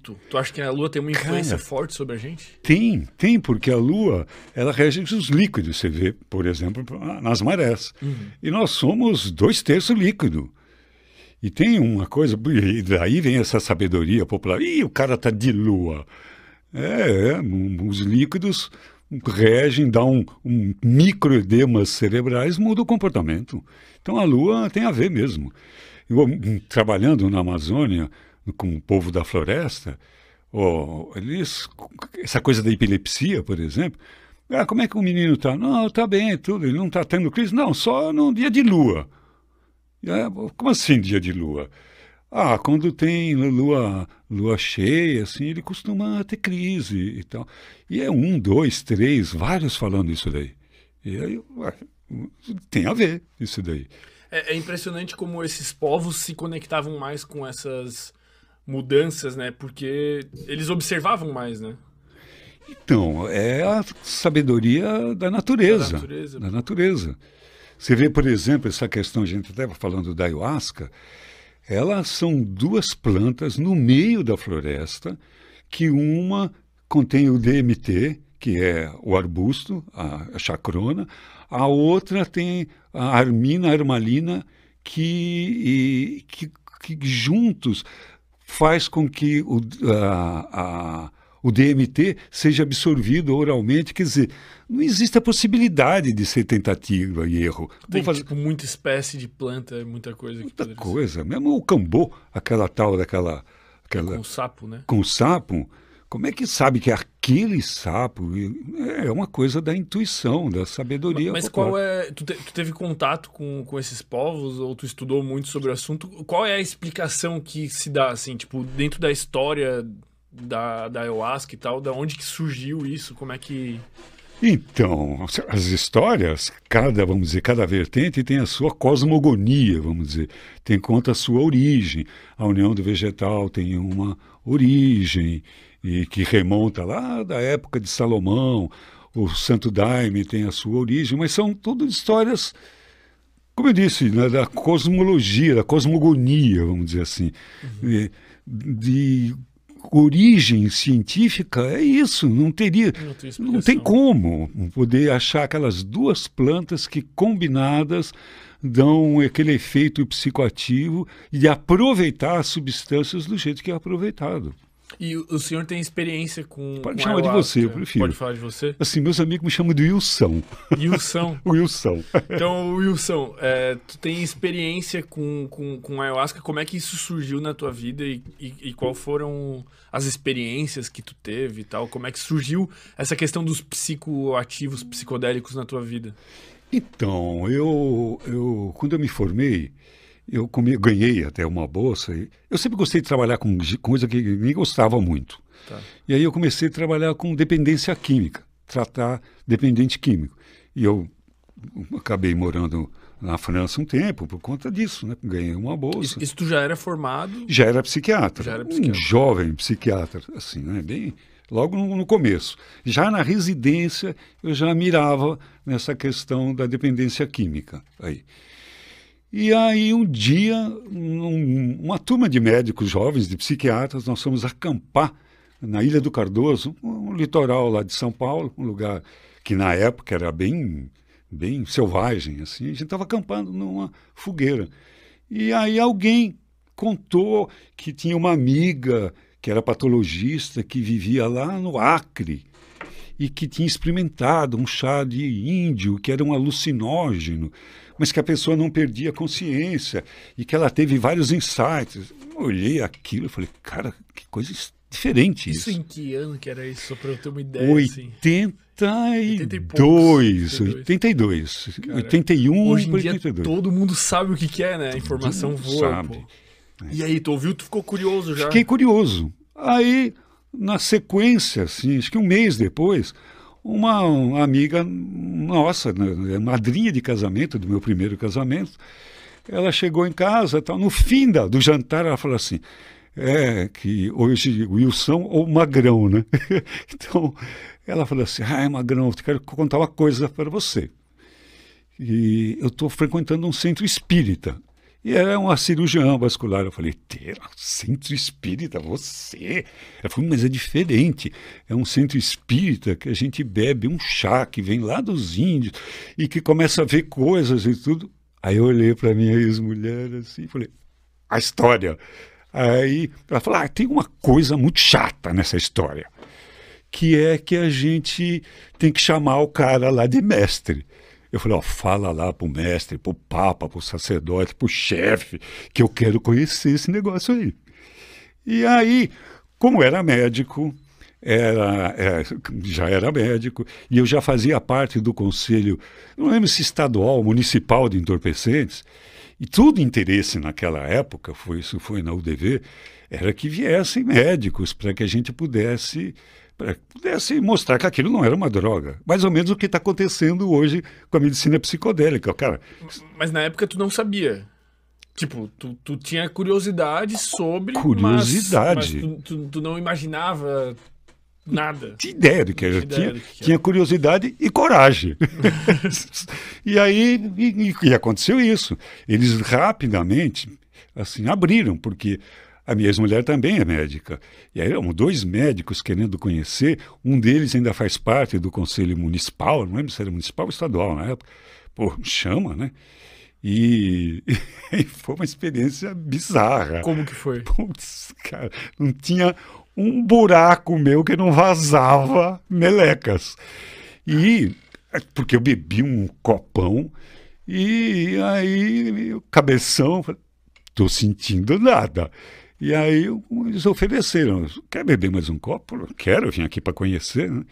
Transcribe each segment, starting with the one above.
muito? Tu acha que a Lua tem uma influência forte sobre a gente? Tem, porque a Lua, ela rege os líquidos, você vê, por exemplo, nas marés. E nós somos 2/3 líquido. E tem uma coisa, e daí vem essa sabedoria popular. Ih, o cara tá de Lua. Os líquidos regem, dão microedemas cerebrais, muda o comportamento. Então a Lua tem a ver mesmo. Eu, trabalhando na Amazônia, com o povo da floresta, essa coisa da epilepsia, por exemplo, como é que o menino está? Não, está bem, tudo, ele não está tendo crise? Não, só no dia de lua. Como assim dia de lua? Quando tem lua cheia, assim, ele costuma ter crise e tal. E é 1, 2, 3, vários falando isso daí. E aí, tem a ver isso daí. É impressionante como esses povos se conectavam mais com essas mudanças, né? Porque eles observavam mais, né? Então, é a sabedoria da natureza. Da natureza. Você vê, por exemplo, essa questão, a gente estava falando da ayahuasca, elas são 2 plantas no meio da floresta, que uma contém o DMT, que é o arbusto, a chacrona, a outra tem a armina, a armalina, que juntos faz com que o DMT seja absorvido oralmente. Quer dizer, não existe a possibilidade de ser tentativa e erro. Tem tipo muita espécie de planta, muita coisa. Muita coisa. Mesmo o cambô, aquela tal daquela... Com o sapo, né? Com o sapo. Como é que sabe que é aquele sapo? É uma coisa da intuição, da sabedoria. Mas popular. qual é... Tu teve contato com esses povos, ou tu estudou muito sobre o assunto? Qual é a explicação que se dá, assim, tipo, dentro da história da ayahuasca e tal, da onde que surgiu isso? Como é que... Então, as histórias, vamos dizer, cada vertente tem a sua cosmogonia, vamos dizer, tem conta a sua origem. A união do vegetal tem uma origem, e que remonta lá da época de Salomão. O Santo Daime tem a sua origem, mas são tudo histórias, como eu disse, né, da cosmologia, da cosmogonia, vamos dizer assim, de origem científica. É isso, não tem como poder achar aquelas 2 plantas que combinadas dão aquele efeito psicoativo e de aproveitar as substâncias do jeito que é aproveitado. E o senhor tem experiência com... Pode chamar de você, eu prefiro. Pode falar de você? Assim, meus amigos me chamam de Wilson. Wilson? Wilson. Então, Wilson, tu tem experiência com ayahuasca. Como é que isso surgiu na tua vida e qual foram as experiências que tu teve e tal? Como é que surgiu essa questão dos psicoativos, psicodélicos na tua vida? Então, quando eu me formei, eu ganhei até uma bolsa. Eu sempre gostei de trabalhar com coisa que ninguém gostava muito. Tá. E aí eu comecei a trabalhar com dependência química, tratar dependente químico. E eu acabei morando na França um tempo por conta disso, né? Ganhei uma bolsa. Isso tu já era formado? Já era psiquiatra. Já era psiquiatra. Um jovem psiquiatra, assim, né? Bem, logo no começo. Já na residência, eu já mirava nessa questão da dependência química. E aí, um dia, uma turma de médicos jovens, de psiquiatras, nós fomos acampar na Ilha do Cardoso, um litoral lá de São Paulo, um lugar que na época era bem selvagem, assim. A gente estava acampando numa fogueira. E aí alguém contou que tinha uma amiga que era patologista, que vivia lá no Acre, e que tinha experimentado um chá de índio, que era um alucinógeno, mas que a pessoa não perdia a consciência, e que ela teve vários insights. Eu olhei aquilo e falei, cara, que coisa diferente isso. Isso em que ano que era isso, só para eu ter uma ideia? 82. 81 hoje em por dia 82. Todo mundo sabe o que é, né? A informação voa. Sabe. E aí, tu ouviu? Tu ficou curioso já? Fiquei curioso. Aí, na sequência, assim, acho que um mês depois, uma amiga nossa, né, madrinha de casamento, do meu primeiro casamento, ela chegou em casa, tal, no fim do jantar, ela falou assim, que hoje Wilson ou Magrão, né? Então, ela falou assim, Magrão, eu quero contar uma coisa para você. E eu estou frequentando um centro espírita. E era uma cirurgiã vascular. Eu falei, centro espírita, você? Ela falou, mas é diferente. É um centro espírita que a gente bebe um chá que vem lá dos índios e que começa a ver coisas e tudo. Aí eu olhei para minha ex-mulher assim e falei, a história. Aí ela falou, tem uma coisa muito chata nessa história, que é que a gente tem que chamar o cara lá de mestre. Eu falei, fala lá pro mestre, pro papa, pro sacerdote, pro chefe, que eu quero conhecer esse negócio aí. E aí, como era médico, já era médico, e eu já fazia parte do conselho, não lembro se estadual, municipal de entorpecentes, e todo interesse naquela época, isso foi na UDV, era que viessem médicos para que a gente pudesse mostrar que aquilo não era uma droga. Mais ou menos o que está acontecendo hoje com a medicina psicodélica. Cara, mas na época tu não sabia. Tipo, tu tinha curiosidade sobre... Curiosidade. Mas tu não imaginava nada. Tinha ideia do que era. Tinha curiosidade e coragem. E aí e aconteceu isso. Eles rapidamente assim, abriram, porque... A minha ex-mulher também é médica. E aí eram 2 médicos querendo conhecer. Um deles ainda faz parte do conselho municipal, não lembro se era municipal ou estadual na época. Pô, chama, né? E foi uma experiência bizarra. Como que foi? Putz, cara, não tinha um buraco meu que não vazava melecas. Porque eu bebi um copão e aí o cabeção, tô sentindo nada. E aí eles ofereceram, quer beber mais um copo? Quero, eu vim aqui para conhecer. Né?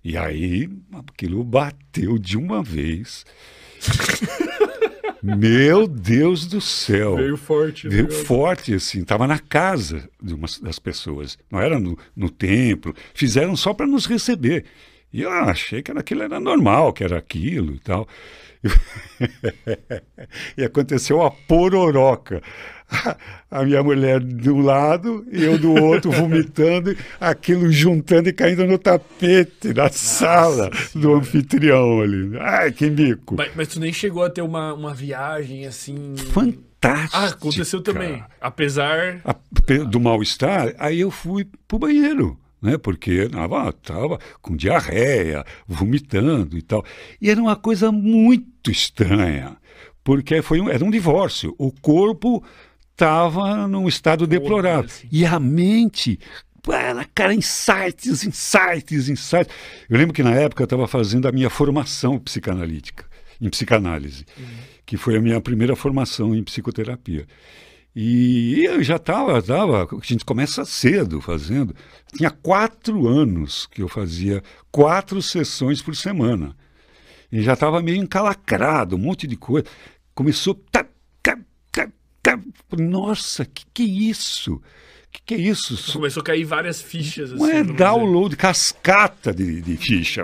E aí aquilo bateu de uma vez. Meu Deus do céu. Veio forte. Veio forte, assim. Estava na casa das pessoas. Não era no templo. Fizeram só para nos receber. E eu achei que aquilo era normal, que era aquilo e tal. E aconteceu a pororoca. A minha mulher de um lado e eu do outro vomitando, aquilo juntando e caindo no tapete da sala do anfitrião ali. Ai, que mico. Mas tu nem chegou a ter uma viagem assim... Fantástica. Aconteceu também. Apesar... do mal-estar, aí eu fui pro banheiro. Né, porque estava com diarreia, vomitando e tal. E era uma coisa muito estranha, porque era um divórcio. O corpo estava num estado deplorável. Assim. E a mente, cara, insights. Eu lembro que na época eu estava fazendo a minha formação psicanalítica, em psicanálise, que foi a minha primeira formação em psicoterapia. E eu já estava, a gente começa cedo fazendo. Tinha 4 anos que eu fazia 4 sessões por semana. E já estava meio encalacrado, um monte de coisa. Começou... Nossa, que é isso? Que é isso? Começou a cair várias fichas. Não é download, cascata de ficha.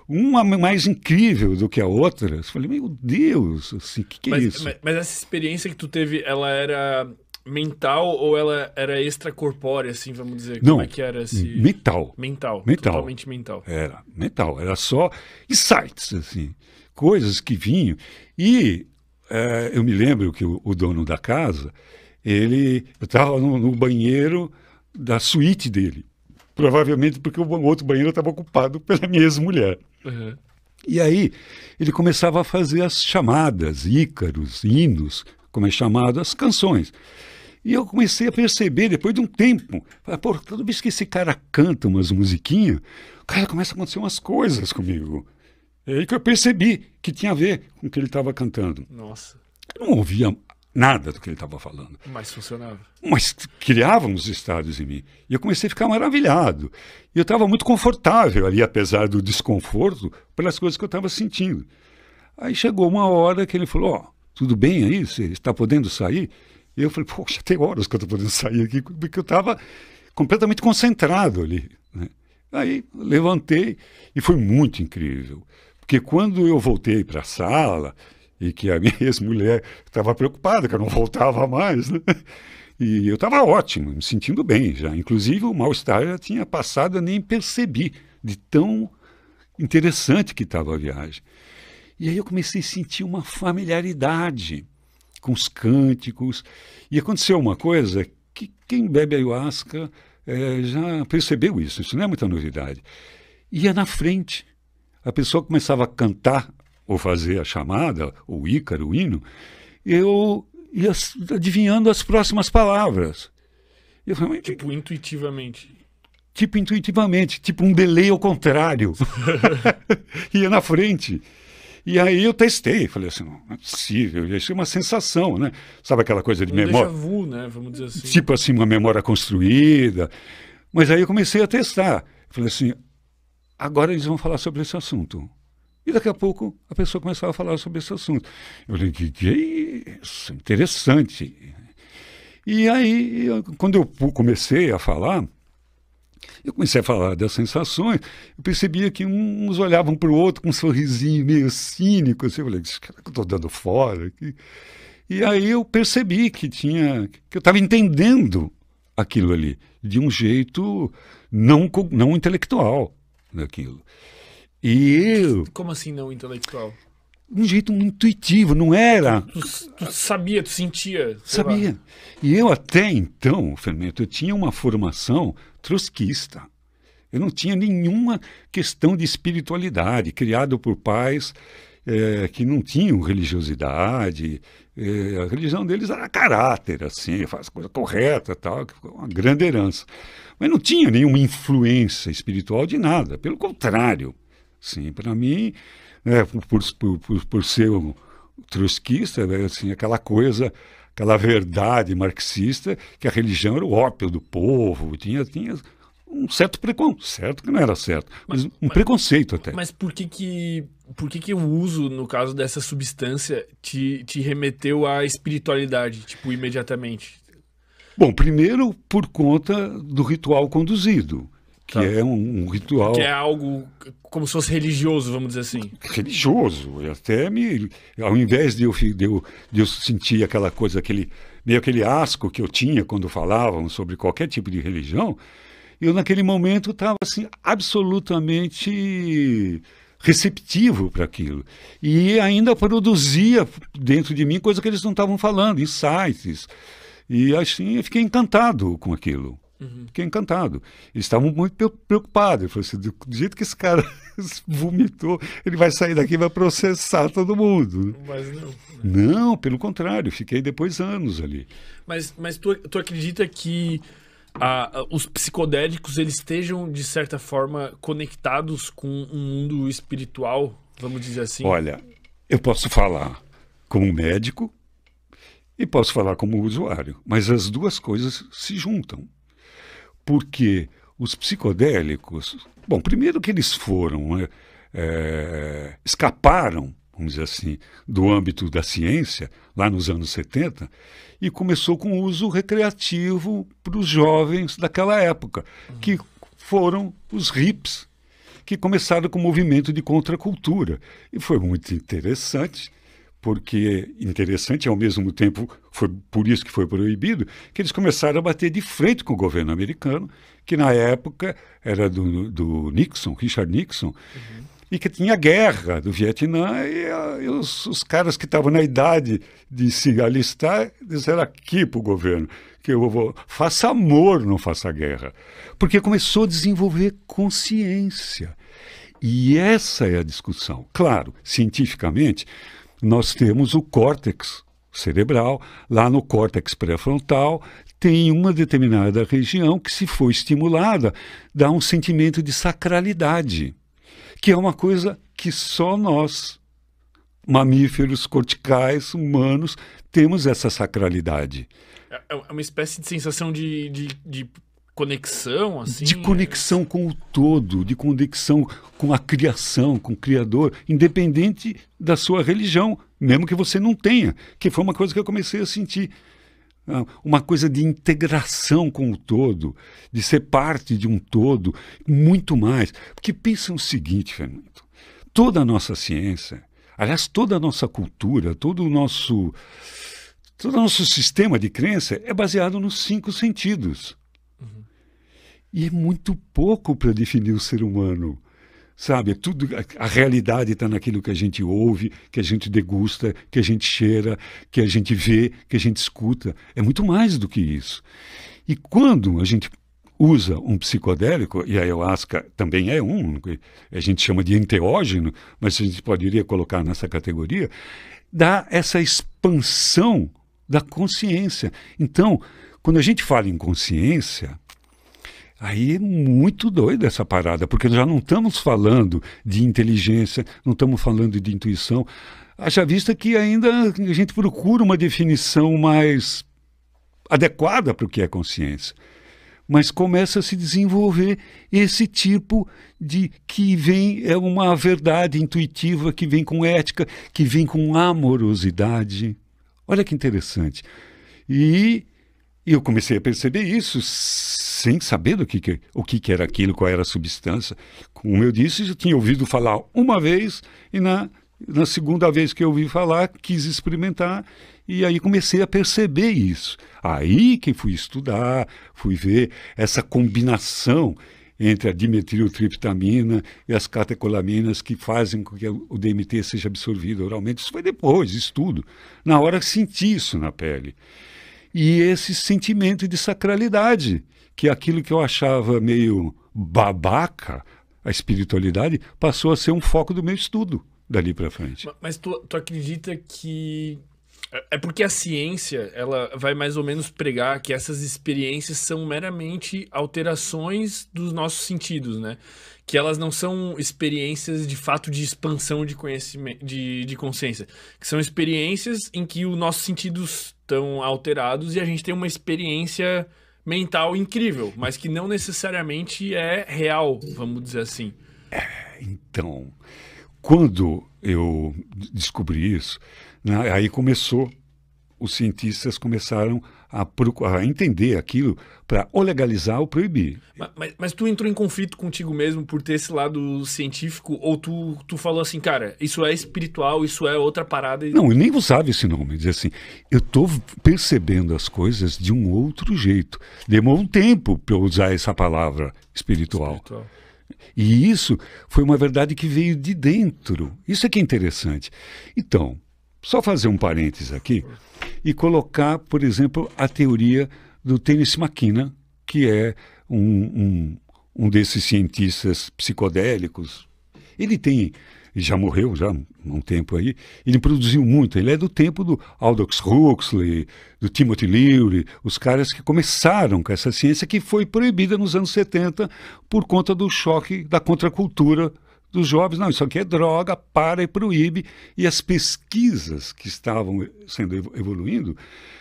Uma mais incrível do que a outra. Eu falei, meu Deus, assim, que é isso? Mas essa experiência que tu teve, ela era mental ou ela era extracorpórea, assim, vamos dizer? Não, como é que era esse... Mental. Totalmente mental. Era mental, era só insights, assim, coisas que vinham. E eu me lembro que o dono da casa, eu estava no banheiro da suíte dele. Provavelmente porque o outro banheiro estava ocupado pela minha ex-mulher. Uhum. E aí ele começava a fazer as chamadas, ícaros, hinos, como é chamado, as canções. E eu comecei a perceber, depois de um tempo, toda vez que esse cara canta umas musiquinhas, cara, começa a acontecer umas coisas comigo. É aí que eu percebi que tinha a ver com o que ele estava cantando. Nossa. Eu não ouvia nada do que ele estava falando. Mas funcionava. Mas criava uns estados em mim. E eu comecei a ficar maravilhado. E eu estava muito confortável ali, apesar do desconforto, pelas coisas que eu estava sentindo. Aí chegou uma hora que ele falou, tudo bem aí? Você está podendo sair? E eu falei, já tem horas que eu estou podendo sair aqui, porque eu estava completamente concentrado ali. Né? Aí levantei e foi muito incrível. Porque quando eu voltei para a sala, e que a minha ex-mulher estava preocupada, que eu não voltava mais, né? E eu estava ótimo, me sentindo bem já. Inclusive o mal-estar já tinha passado, eu nem percebi de tão interessante que estava a viagem. E aí eu comecei a sentir uma familiaridade com os cânticos. E aconteceu uma coisa que quem bebe ayahuasca já percebeu isso não é muita novidade. Ia na frente, a pessoa começava a cantar ou fazer a chamada, o ícaro, o hino, eu ia adivinhando as próximas palavras. Eu falei, tipo, intuitivamente. Tipo, intuitivamente, tipo um delay ao contrário. Ia na frente. E aí eu testei, falei assim, não é possível, isso é uma sensação, né? Sabe aquela coisa de memória? Déjà vu, né? Vamos dizer assim. Tipo assim, uma memória construída. Mas aí eu comecei a testar. Falei assim, agora eles vão falar sobre esse assunto. E daqui a pouco a pessoa começava a falar sobre esse assunto. Eu falei, que é isso? Interessante. E aí, quando eu comecei a falar, eu comecei a falar das sensações, eu percebia que uns olhavam para o outro com um sorrisinho meio cínico, assim, eu falei, isso que eu estou dando fora aqui. E aí eu percebi que eu estava entendendo aquilo ali, de um jeito não intelectual daquilo. E eu... Como assim não intelectual? Um jeito intuitivo, não era... Tu sabia, tu sentia. Sabia. Lá. E eu até então, Fermento, eu tinha uma formação trotskista. Eu não tinha nenhuma questão de espiritualidade, criado por pais que não tinham religiosidade. A religião deles era caráter, assim, faz coisa correta, tal, uma grande herança. Mas não tinha nenhuma influência espiritual de nada, pelo contrário. Sim, para mim, por ser um trotskista, assim, aquela coisa, aquela verdade marxista, que a religião era o ópio do povo, tinha um certo preconceito, certo que não era certo, mas preconceito até. Mas por que o uso, no caso dessa substância, te remeteu à espiritualidade, tipo, imediatamente? Bom, primeiro por conta do ritual conduzido, que é um ritual... Que é algo como se fosse religioso, vamos dizer assim. Religioso. E até ao invés de eu sentir aquela coisa, meio aquele asco que eu tinha quando falavam sobre qualquer tipo de religião, eu naquele momento estava assim, absolutamente receptivo para aquilo. E ainda produzia dentro de mim coisa que eles não estavam falando, insights. E assim eu fiquei encantado com aquilo. Fiquei encantado. Eles estavam muito preocupados. Eu falei assim, do jeito que esse cara vomitou, ele vai sair daqui e vai processar todo mundo. Mas não. Não, pelo contrário, fiquei depois anos ali. Mas tu acredita que os psicodélicos eles estejam, de certa forma, conectados com um mundo espiritual, vamos dizer assim? Olha, eu posso falar como médico e posso falar como usuário, mas as duas coisas se juntam. Porque os psicodélicos, bom, primeiro que eles foram, escaparam, vamos dizer assim, do âmbito da ciência, lá nos anos 70, e começou com o uso recreativo para os jovens daquela época, que foram os hippies, que começaram com o movimento de contracultura. E foi muito interessante, porque interessante ao mesmo tempo, foi por isso que foi proibido, que eles começaram a bater de frente com o governo americano, que na época era do Nixon, Richard Nixon, e que tinha guerra do Vietnã, e os caras que estavam na idade de se alistar disseram aqui para o governo, que faça amor, não faça guerra. Porque começou a desenvolver consciência. E essa é a discussão. Claro, cientificamente, nós temos o córtex cerebral, lá no córtex pré-frontal, tem uma determinada região que, se for estimulada, dá um sentimento de sacralidade, que é uma coisa que só nós, mamíferos corticais, humanos, temos essa sacralidade. É uma espécie de sensação de conexão, assim? De conexão com o todo, de conexão com a criação, com o Criador, independente da sua religião, mesmo que você não tenha, que foi uma coisa que eu comecei a sentir. Uma coisa de integração com o todo, de ser parte de um todo, muito mais. Porque pensa o seguinte, Fernando, toda a nossa ciência, aliás, toda a nossa cultura, todo o nosso sistema de crença é baseado nos 5 sentidos. E é muito pouco para definir o ser humano. sabe? Tudo, a realidade está naquilo que a gente ouve, que a gente degusta, que a gente cheira, que a gente vê, que a gente escuta. É muito mais do que isso. E quando a gente usa um psicodélico, e a ayahuasca também é um, a gente chama de enteógeno, mas a gente poderia colocar nessa categoria, dá essa expansão da consciência. Então, quando a gente fala em consciência, aí é muito doida essa parada, porque já não estamos falando de inteligência, não estamos falando de intuição. Haja vista que ainda a gente procura uma definição mais adequada para o que é consciência. Mas começa a se desenvolver esse tipo de que vem, é uma verdade intuitiva, que vem com ética, que vem com amorosidade. Olha que interessante. E eu comecei a perceber isso sem saber o que era aquilo, qual era a substância. Como eu disse, eu tinha ouvido falar uma vez e na segunda vez que eu ouvi falar, quis experimentar. E aí comecei a perceber isso. Aí que fui estudar, fui ver essa combinação entre a dimetiltriptamina e as catecolaminas que fazem com que o DMT seja absorvido oralmente. Isso foi depois, estudo. Na hora senti isso na pele. E esse sentimento de sacralidade, que é aquilo que eu achava meio babaca, a espiritualidade, passou a ser um foco do meu estudo dali para frente. Mas tu acredita que... É porque a ciência, ela vai mais ou menos pregar que essas experiências são meramente alterações dos nossos sentidos, né? Que elas não são experiências de fato de expansão de conhecimento, de consciência. Que são experiências em que os nossos sentidos estão alterados e a gente tem uma experiência mental incrível, mas que não necessariamente é real, vamos dizer assim. Então, quando eu descobri isso, né, aí os cientistas começaram a entender aquilo para ou legalizar ou proibir. Mas tu entrou em conflito contigo mesmo por ter esse lado científico, ou tu falou assim, cara, isso é espiritual, isso é outra parada? Não, eu nem usava esse nome, dizer assim, eu estou percebendo as coisas de um outro jeito. Demorou um tempo para eu usar essa palavra espiritual. E isso foi uma verdade que veio de dentro. Isso é que é interessante. Então, só fazer um parênteses aqui e colocar, por exemplo, a teoria do Terence McKenna, que é um desses cientistas psicodélicos. Ele já morreu já há um tempo aí, ele produziu muito, ele é do tempo do Aldous Huxley, do Timothy Leary, os caras que começaram com essa ciência que foi proibida nos anos 70 por conta do choque da contracultura dos jovens. Não, isso aqui é droga, para e proíbe. E as pesquisas que estavam sendo evoluindo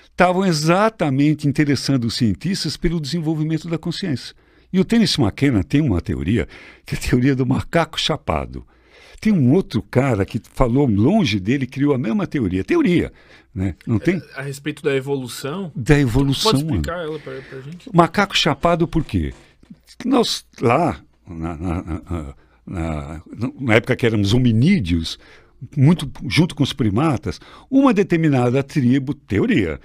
estavam exatamente interessando os cientistas pelo desenvolvimento da consciência. E o Terence McKenna tem uma teoria, que é a teoria do macaco chapado. Tem um outro cara que falou longe dele, criou a mesma teoria, né? Não tem? A respeito da evolução? Da evolução. Pode explicar ela pra gente? Macaco chapado por quê? Nós lá, na época que éramos hominídeos, muito junto com os primatas, uma determinada tribo, teoria,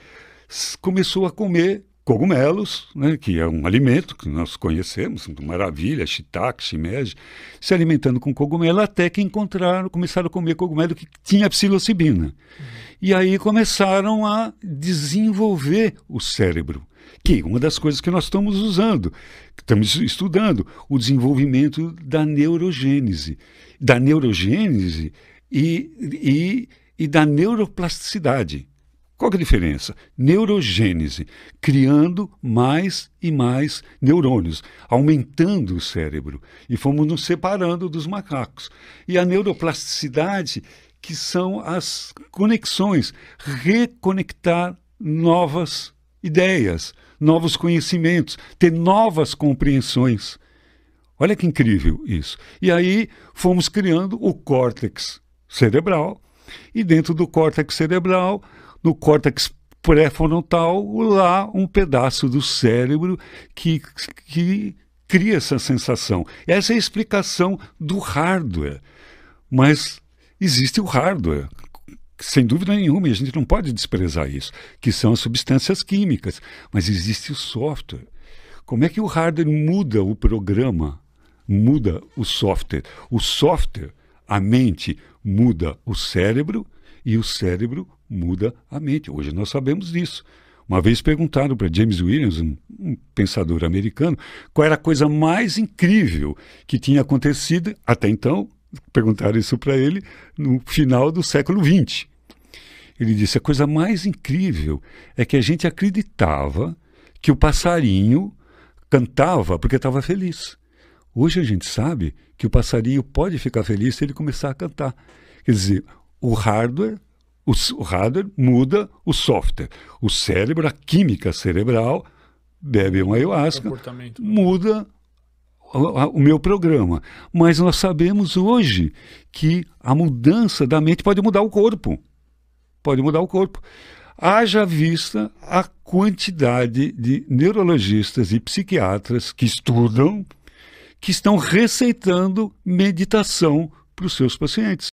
começou a comer cogumelos, né, que é um alimento que nós conhecemos, maravilha, shiitake, shimeji, se alimentando com cogumelo, até que começaram a comer cogumelo que tinha psilocibina. E aí começaram a desenvolver o cérebro, que é uma das coisas que nós estamos usando, que estamos estudando, o desenvolvimento da neurogênese e da neuroplasticidade. Qual que é a diferença? Neurogênese, criando mais e mais neurônios, aumentando o cérebro. E fomos nos separando dos macacos. E a neuroplasticidade, que são as conexões, reconectar novas ideias, novos conhecimentos, ter novas compreensões. Olha que incrível isso. E aí fomos criando o córtex cerebral, e dentro do córtex cerebral, no córtex pré-frontal, lá um pedaço do cérebro que cria essa sensação. Essa é a explicação do hardware. Mas existe o hardware, sem dúvida nenhuma, e a gente não pode desprezar isso, que são as substâncias químicas. Mas existe o software. Como é que o hardware muda o programa muda o software. O software, a mente, muda o cérebro e o cérebro muda a mente. Hoje nós sabemos disso. Uma vez perguntaram para James Williams, um pensador americano, qual era a coisa mais incrível que tinha acontecido até então. Perguntaram isso para ele no final do século XX. Ele disse, a coisa mais incrível é que a gente acreditava que o passarinho cantava porque estava feliz. Hoje a gente sabe que o passarinho pode ficar feliz se ele começar a cantar. Quer dizer, o hardware muda o software. O cérebro, a química cerebral, bebe uma ayahuasca, muda o meu programa. Mas nós sabemos hoje que a mudança da mente pode mudar o corpo. Pode mudar o corpo. Haja vista a quantidade de neurologistas e psiquiatras que estudam, que estão receitando meditação para os seus pacientes.